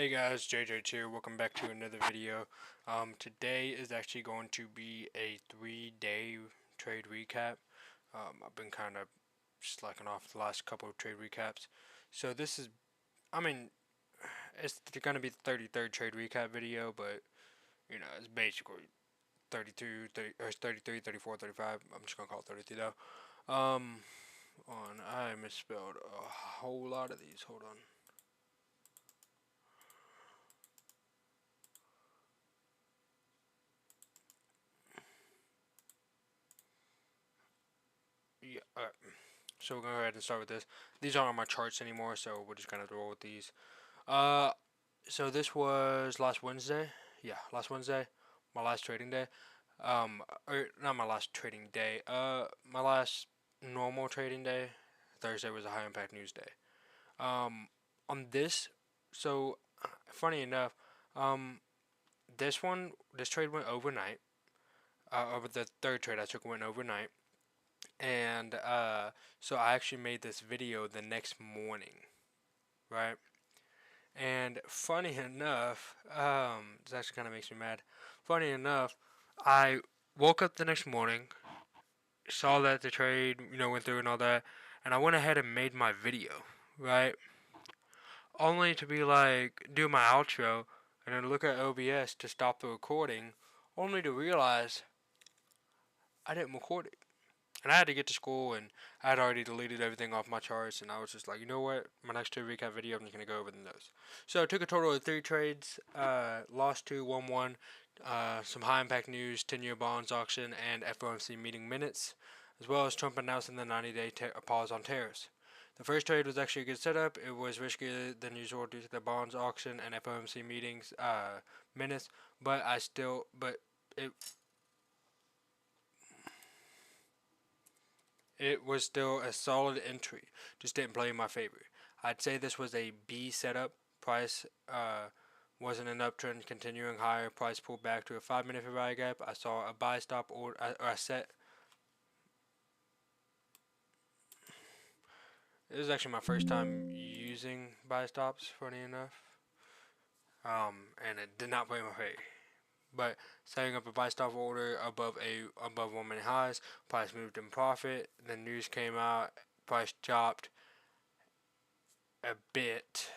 Hey guys, JJ here. Welcome back to another video. Today is actually going to be a 3-day trade recap. I've been kind of slacking off the last couple of trade recaps. So this is, I mean, it's going to be the 33rd trade recap video, but, it's basically 32, 30, or it's 33, 34, 35. I'm just going to call it 33 though. I misspelled a whole lot of these. Hold on. Yeah, so we're gonna go ahead and start with this. These aren't on my charts anymore, so we're just gonna roll with these. Uh, so this was last Wednesday. Yeah, last Wednesday, my last trading day. Or not my last trading day. My last normal trading day. Thursday was a high impact news day. Um, on this, so funny enough, um, this trade went overnight. Over the third trade I took went overnight. And so I actually made this video the next morning, right? And funny enough, this actually kind of makes me mad. Funny enough, I woke up the next morning, saw that the trade, went through and all that, and I went ahead and made my video, right? Only to be like, do my outro, and then look at OBS to stop the recording, only to realize I didn't record it. And I had to get to school, and I had already deleted everything off my charts, and I was just like, you know what? My next trade recap video, I'm just going to go over those. So I took a total of 3 trades, lost 2, won 1, some high impact news, 10-year bonds auction, and FOMC meeting minutes, as well as Trump announcing the 90-day pause on tariffs. The first trade was actually a good setup. It was riskier than usual due to the bonds auction and FOMC meetings minutes, but it It was still a solid entry, just didn't play in my favor. I'd say this was a B setup. Price wasn't an uptrend, continuing higher. Price pulled back to a 5-minute fair value gap. I saw a buy stop or a set. This is actually my first time using buy stops, funny enough. And it did not play in my favor. But setting up a buy stop order above 1 minute highs, price moved in profit. Then news came out, price dropped a bit,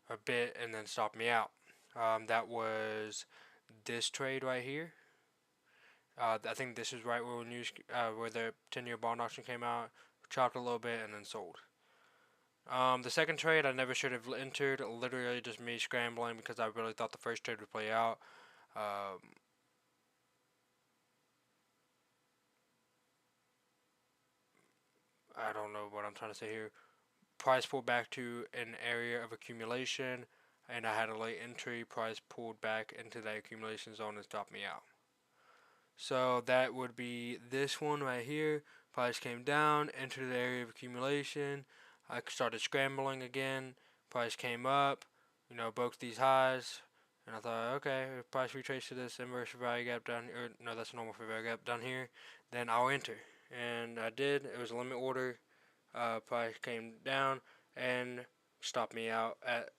and then stopped me out. That was this trade right here. I think this is right where the 10-year bond auction came out, chopped a little bit, and then sold. The second trade I never should have entered. Literally just me scrambling because I really thought the first trade would play out. I don't know what I'm trying to say here. Price pulled back to an area of accumulation, and I had a late entry. Price pulled back into that accumulation zone and stopped me out. So that would be this one right here. Price came down, entered the area of accumulation. I started scrambling again. Price came up, broke these highs. And I thought, okay, if price retraces to this inverse fair value gap down here, or no, that's a normal fair value gap down here, then I'll enter. And I did. It was a limit order. Price came down and stopped me out at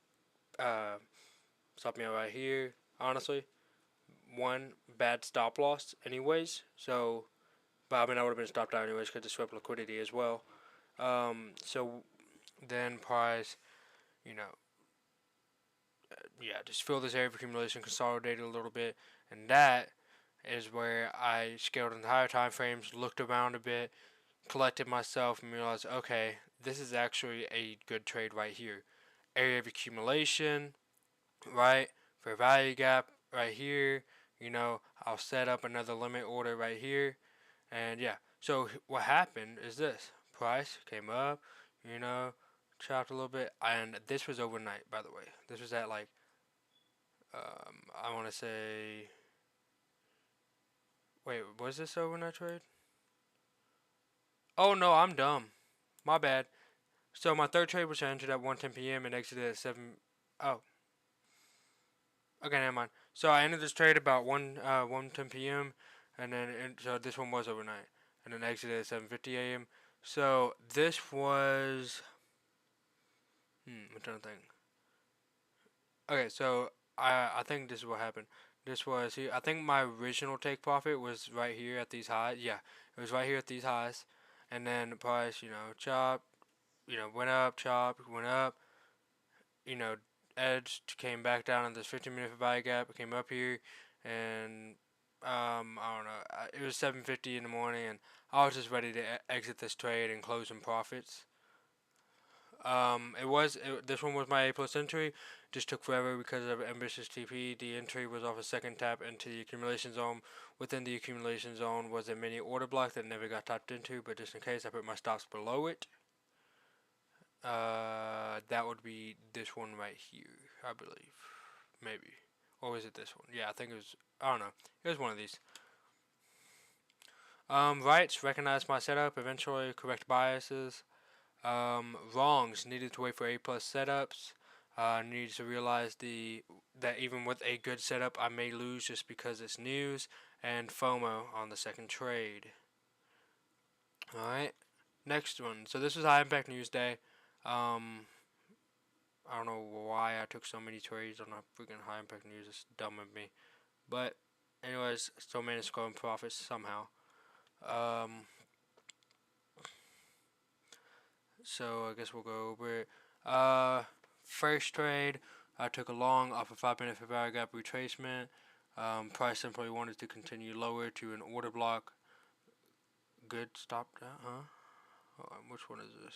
right here. Honestly, one bad stop loss, anyways. So, but I mean, I would have been stopped out anyways because it swept liquidity as well. So then price, you know, just fill this area of accumulation, consolidated a little bit, and that is where I scaled in the higher time frames, looked around a bit, collected myself, and realized, okay, this is actually a good trade right here. Area of accumulation, right? Fair value gap right here. I'll set up another limit order right here. And yeah, so what happened is this. Price came up, chopped a little bit. And this was overnight, by the way. This was at like, I want to say, wait, was this overnight trade? Oh no, I'm dumb. My bad. So my third trade was entered at 1:10 p.m. and exited at 7. Oh, okay, never mind. So I ended this trade about 1:10 p.m. So this one was overnight, and then exited at 7:50 a.m. So this was I'm trying to think. Okay, so I think this is what happened. This was here. I think my original take profit was right here at these highs. Yeah, it was right here at these highs, and then the price, chop, went up, chop, went up, you know, edged, came back down in this 15-minute buy gap, came up here, and I don't know. It was 7:50 in the morning, and I was just ready to exit this trade and close some profits. This one was my A plus entry. Just took forever because of ambitious TP. The entry was off a second tap into the accumulation zone. Within the accumulation zone was a mini order block that never got tapped into, but just in case, I put my stops below it. That would be this one right here, I believe. Maybe. Or was it this one? Yeah, I think it was, I don't know. It was one of these. Rights, recognize my setup, eventually correct biases. Wrongs, needed to wait for A plus setups. Needed to realize that even with a good setup, I may lose just because it's news. And FOMO on the second trade. Alright, next one. So this was high impact news day. I don't know why I took so many trades on a freaking high impact news. It's dumb of me. But, anyways, still managed to go in profits somehow. So I guess we'll go over it. First trade, I took a long off a 5-minute fair value gap retracement. Price simply wanted to continue lower to an order block. Good, stopped that, huh? Which one is this?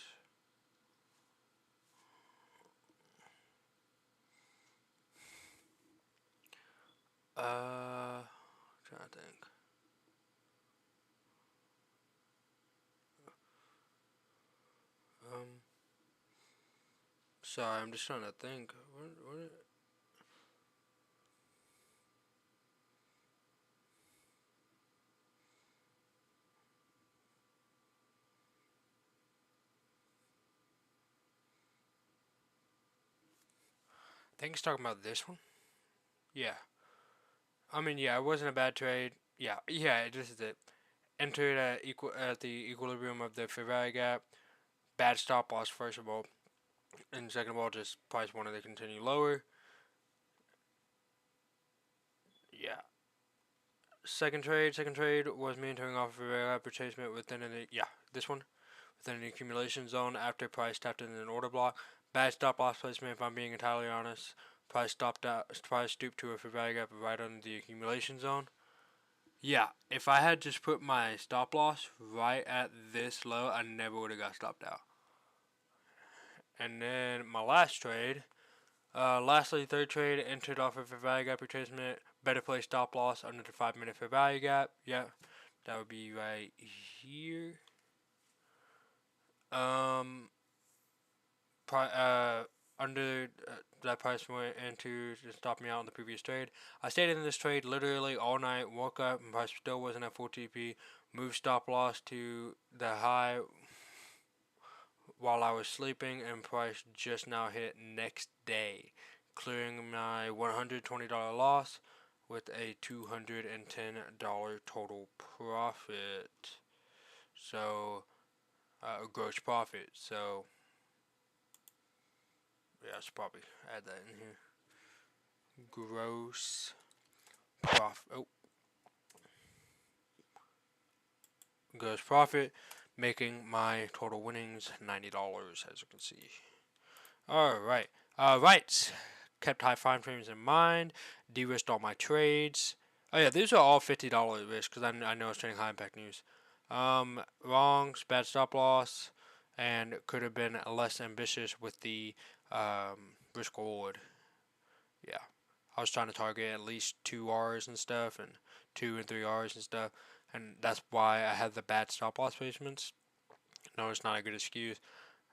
Trying to think. Sorry, I'm just trying to think. What I think he's talking about this one. Yeah. I mean, yeah, it wasn't a bad trade. Yeah, this is it. Entered at the equilibrium of the fair value gap. Bad stop loss, first of all. And second of all, just price wanted to continue lower. Yeah. Second trade was me entering off of a retracement within this one. Within an accumulation zone after price tapped into an order block. Bad stop loss placement if I'm being entirely honest. Price stooped to a fair value gap right under the accumulation zone. Yeah, if I had just put my stop loss right at this low, I never would have got stopped out. And then my last trade, lastly, third trade, entered off of fair value gap retracement, better play stop loss under the 5-minute fair value gap. Yeah, that would be right here. Under that price went into to stop me out in the previous trade. I stayed in this trade literally all night, woke up, and price still wasn't at full TP. Moved stop loss to the high while I was sleeping, and price just now hit next day, clearing my $120 loss with a $210 total profit. So, gross profit. So, yeah, I should probably add that in here. Gross profit. Gross profit, making my total winnings $90, as you can see. Alright. Right. Kept high fine frames in mind. De-risked all my trades. Oh yeah, these are all $50 risk because I know it's trading high impact news. Wrongs, bad stop loss, and could have been less ambitious with the risk reward. Yeah, I was trying to target at least 2 R's and stuff, and 2 and 3 R's and stuff, and that's why I had the bad stop loss placements. No, it's not a good excuse.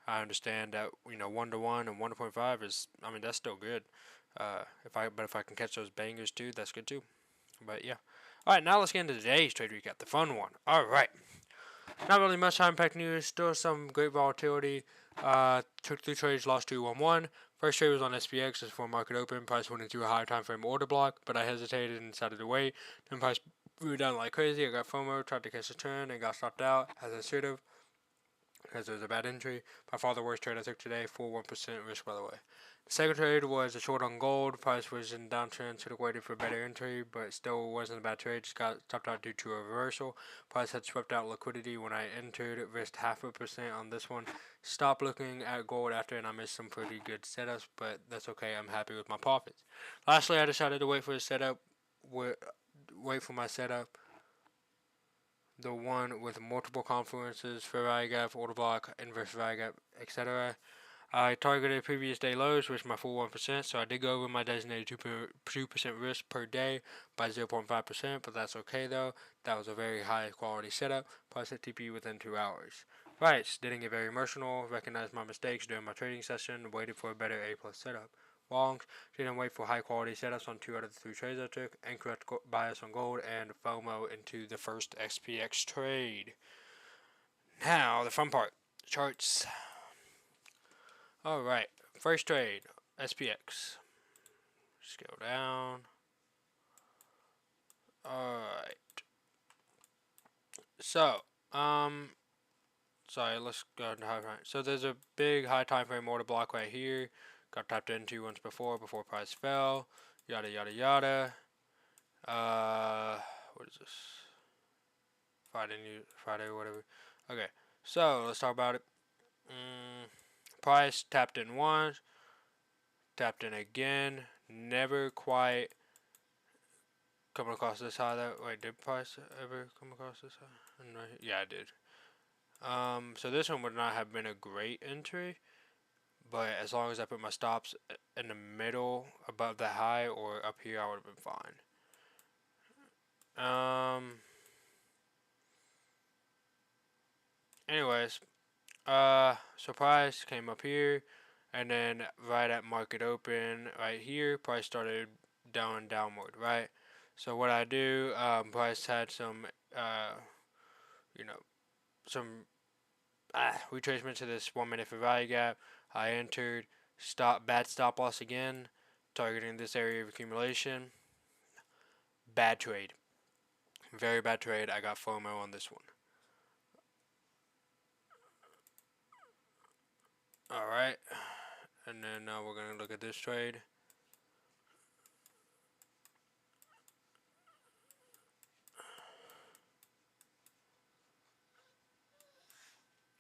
I understand that 1-to-1 and 1.5 is, I mean, that's still good. If I can catch those bangers too, that's good too. But yeah. All right, now let's get into today's trade recap, the fun one. All right. Not really much high impact news. Still some great volatility. Took 3 trades, lost 2-1-1. First trade was on SPX just before market open. Price went into a higher time frame order block, but I hesitated and decided to wait. Then price flew down like crazy. I got FOMO, tried to catch a turn, and got stopped out as I should have. because it was a bad entry. By far the worst trade I took today, full 1% risk, by the way. The second trade was a short on gold. Price was in downtrend, should have waited for a better entry, but still wasn't a bad trade. Just got stopped out due to a reversal. Price had swept out liquidity when I entered. Risked 0.5% on this one. Stopped looking at gold after, and I missed some pretty good setups, but that's okay. I'm happy with my profits. Lastly, I decided to wait for a setup. Wait for my setup. The one with multiple confluences, fair value gap, order block, inverse value gap, etc. I targeted previous day lows, which is my full 1%, so I did go over my designated 2% risk per day by 0.5%, but that's okay though. That was a very high quality setup. Price hit TP within 2 hours. Right, didn't get very emotional, recognized my mistakes during my trading session, waited for a better A plus setup. Longs, didn't wait for high quality setups on 2 out of the 3 trades I took, incorrect bias on gold, and FOMO into the first SPX trade. Now, the fun part, charts. Alright, first trade, SPX. Scale down. Alright. So, sorry, let's go into high time. So there's a big high time frame order block right here. Got tapped into once before price fell. Yada yada yada. What is this? Friday or whatever. Okay, so let's talk about it. Price tapped in once, tapped in again. Never quite coming across this high. That wait, did price ever come across this high? Yeah, I did. So this one would not have been a great entry, but as long as I put my stops in the middle above the high or up here, I would have been fine. Anyways, so price came up here, and then right at market open, right here, price started downward, right? So what I do, price had some, you know, some retracement to this 1 minute for value gap. I entered, bad stop loss again, targeting this area of accumulation. Bad trade, very bad trade. I got FOMO on this one. All right, and then now we're gonna look at this trade.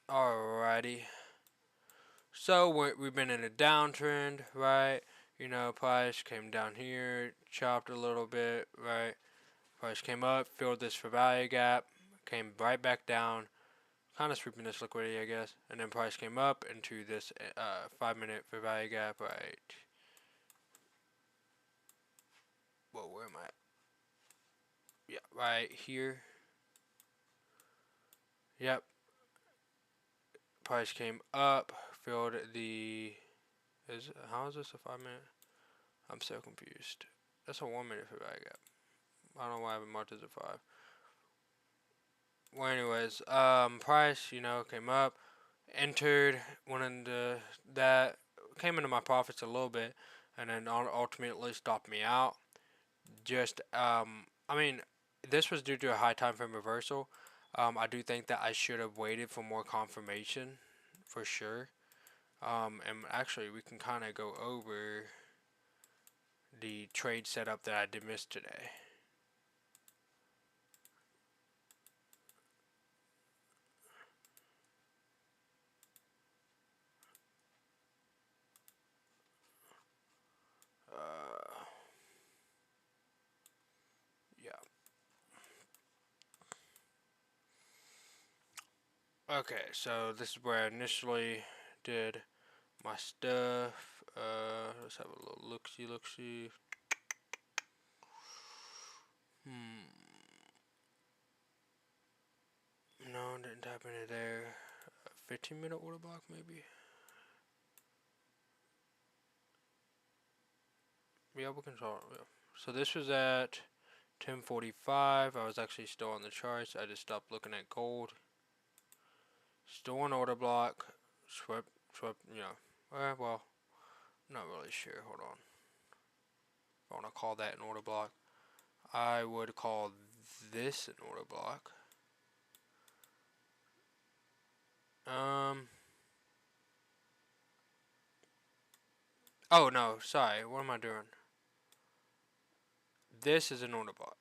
Alrighty. So we've been in a downtrend, right? You know, price came down here, chopped a little bit, right? Price came up, filled this for value gap, came right back down, kind of sweeping this liquidity, I guess. And then price came up into this 5 minute for value gap, right? Whoa, where am I? Yeah, right here. Yep. Price came up, filled the. How is this a 5 minute? I'm so confused. That's a 1 minute for value gap. I don't know why I haven't marked as a 5. Well, anyways, price, came up, entered, went into that, came into my profits a little bit, and then ultimately stopped me out. Just, I mean, this was due to a high time frame reversal. I do think that I should have waited for more confirmation, for sure. And actually, we can kind of go over the trade setup that I did miss today. Yeah. Okay, so this is where I initially did my stuff. Let's have a little look-see. No, didn't tap into there. 15-minute order block, maybe? Yeah, we can start. Yeah. So this was at 10:45. I was actually still on the charts. I just stopped looking at gold. Still on order block. Swept, well, not really sure. Hold on. If I want to call that an order block, I would call this an order block. Um. Oh no, sorry. What am I doing? This is an order block.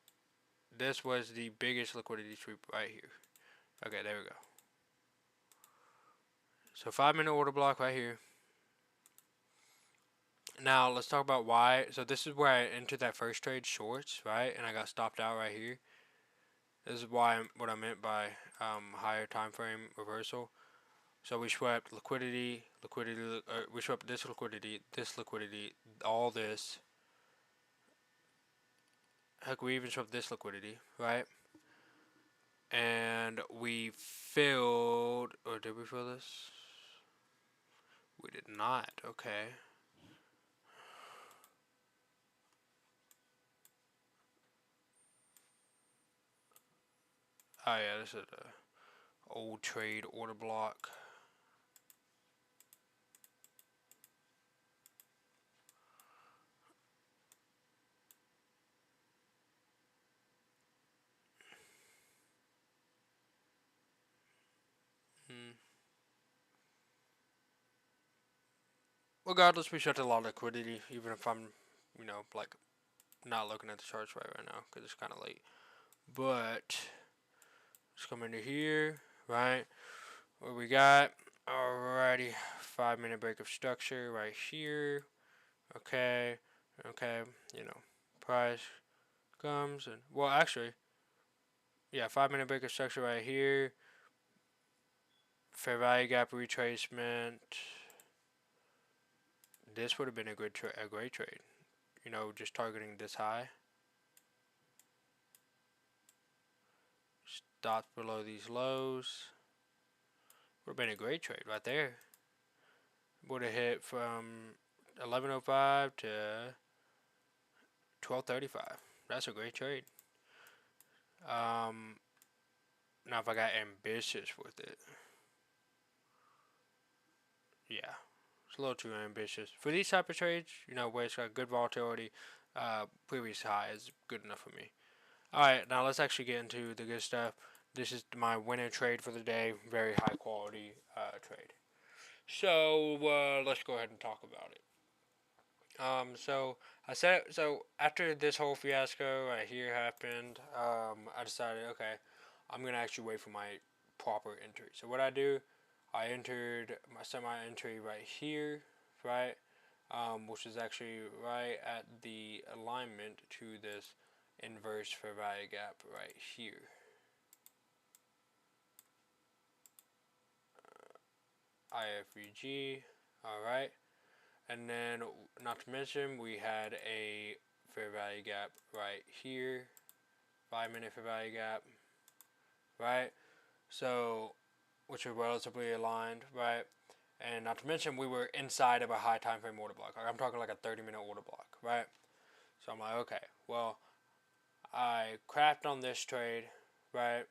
This was the biggest liquidity sweep right here. Okay, there we go. So 5 minute order block right here. Now let's talk about why. So this is where I entered that first trade shorts, right? And I got stopped out right here. This is why what I meant by higher time frame reversal. So we swept liquidity, we swept this liquidity, all this. Heck, we even swept this liquidity, right? And we filled, or did we fill this? We did not. Okay. Oh yeah, this is a old trade order block. Hmm. Regardless, we shut a lot of liquidity, even if I'm, like not looking at the charts right now because it's kind of late. But let's come into here, right? What we got? Alrighty, 5 minute break of structure right here. Okay, okay, price comes and well, actually, yeah, 5 minute break of structure right here. Fair value gap retracement. This would have been a great trade. Just targeting this high. Stops below these lows. Would have been a great trade right there. Would have hit from 11:05 to 12:35. That's a great trade. Um, Now if I got ambitious with it, yeah, it's a little too ambitious for these type of trades. Where it's got good volatility. Previous high is good enough for me. All right, now let's actually get into the good stuff. This is my winner trade for the day. Very high quality trade. So let's go ahead and talk about it. So I said so after this whole fiasco right here happened. I decided okay, I'm gonna actually wait for my proper entry. So what I do, I entered my entry right here, right, which is actually right at the alignment to this inverse fair value gap right here. IFVG, all right. And then, not to mention, we had a fair value gap right here, 5 minute fair value gap, right? So, which are relatively aligned, right? And not to mention, we were inside of a high time frame order block. I'm talking like a 30-minute order block, right? So I'm like, okay, well, I crapped on this trade, right?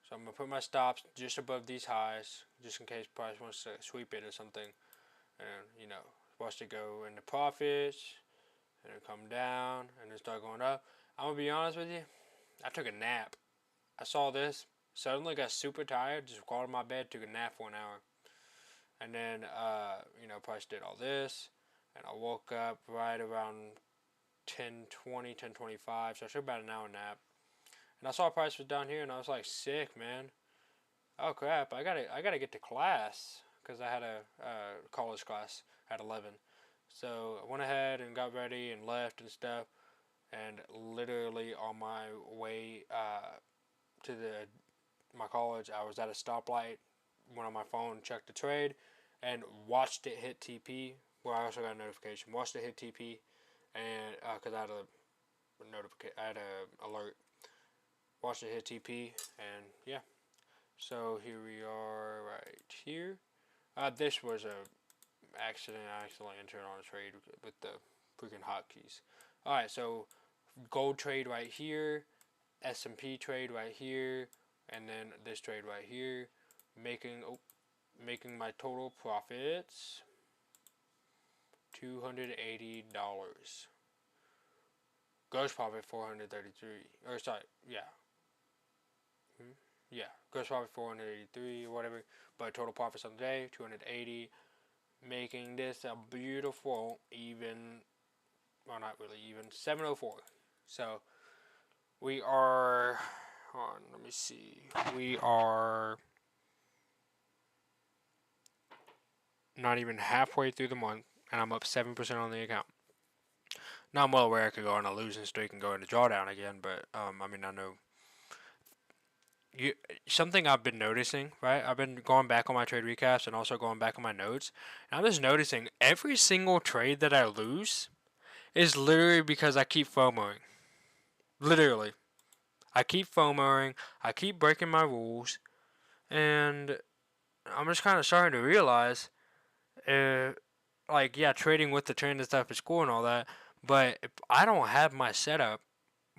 So I'm gonna put my stops just above these highs, just in case price wants to sweep it or something, and watch it go into profits, and then come down, and then start going up. I'm gonna be honest with you, I took a nap. I saw this, suddenly got super tired, just crawled in my bed, took a nap for an hour, and then price did all this, and I woke up right around 10:20, 10:25, so I took about an hour nap, and I saw price was down here, and I was like, sick, man. Oh crap! I gotta get to class because I had a college class at 11. So I went ahead and got ready and left and stuff, and literally on my way to my college, I was at a stoplight, went on my phone, checked the trade, and watched it hit TP. Well, I also got a notification. Watched it hit TP, and because I had a notification, I had a alert. Watched it hit TP, and yeah. So here we are right here. This was a accident. I accidentally entered on a trade with the freaking hotkeys. All right, so gold trade right here, S&P trade right here, and then this trade right here, making my total profits $280. Gross profit 433. Or sorry, yeah, yeah, gross profit 483 or whatever, but total profits on the day 280, making this a beautiful even, well, not really even, 704. So we are on, let me see, we are not even halfway through the month, and I'm up 7% on the account. Now I'm well aware I could go on a losing streak and go into drawdown again, but I mean, I know you, something I've been noticing, right? I've been going back on my trade recaps and also going back on my notes, and I'm just noticing every single trade that I lose is literally because I keep FOMOing. Literally, I keep FOMOing, I keep breaking my rules, and I'm just kind of starting to realize, uh, like, yeah, trading with the trend and stuff is cool and all that, but if I don't have my setup,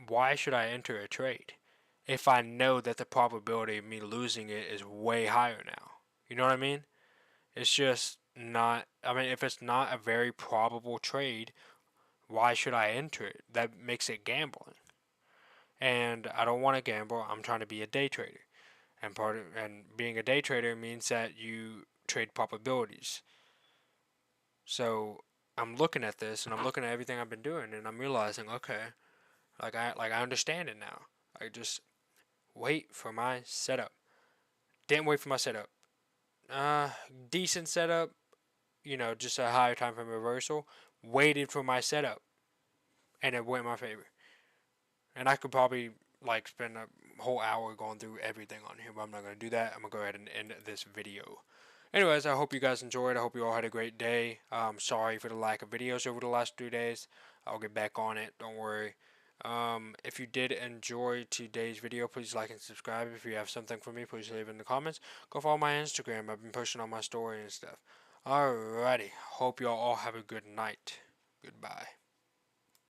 why should I enter a trade if I know that the probability of me losing it is way higher now? You know what I mean? It's just not, I mean, if it's not a very probable trade, why should I enter it? That makes it gambling. And I don't want to gamble. I'm trying to be a day trader. And being a day trader means that you trade probabilities. So I'm looking at this and I'm looking at everything I've been doing and I'm realizing, okay, I understand it now. I just wait for my setup. Didn't wait for my setup. Uh, Decent setup, just a higher time frame reversal. Waited for my setup, and it went in my favor. And I could probably spend a whole hour going through everything on here, but I'm not gonna do that. I'm gonna go ahead and end this video. Anyways, I hope you guys enjoyed. I hope you all had a great day. Sorry for the lack of videos over the last 3 days. I'll get back on it. Don't worry. If you did enjoy today's video, please like and subscribe. If you have something for me, please leave it in the comments. Go follow my Instagram. I've been posting on my story and stuff. Alrighty. Hope y'all all have a good night. Goodbye.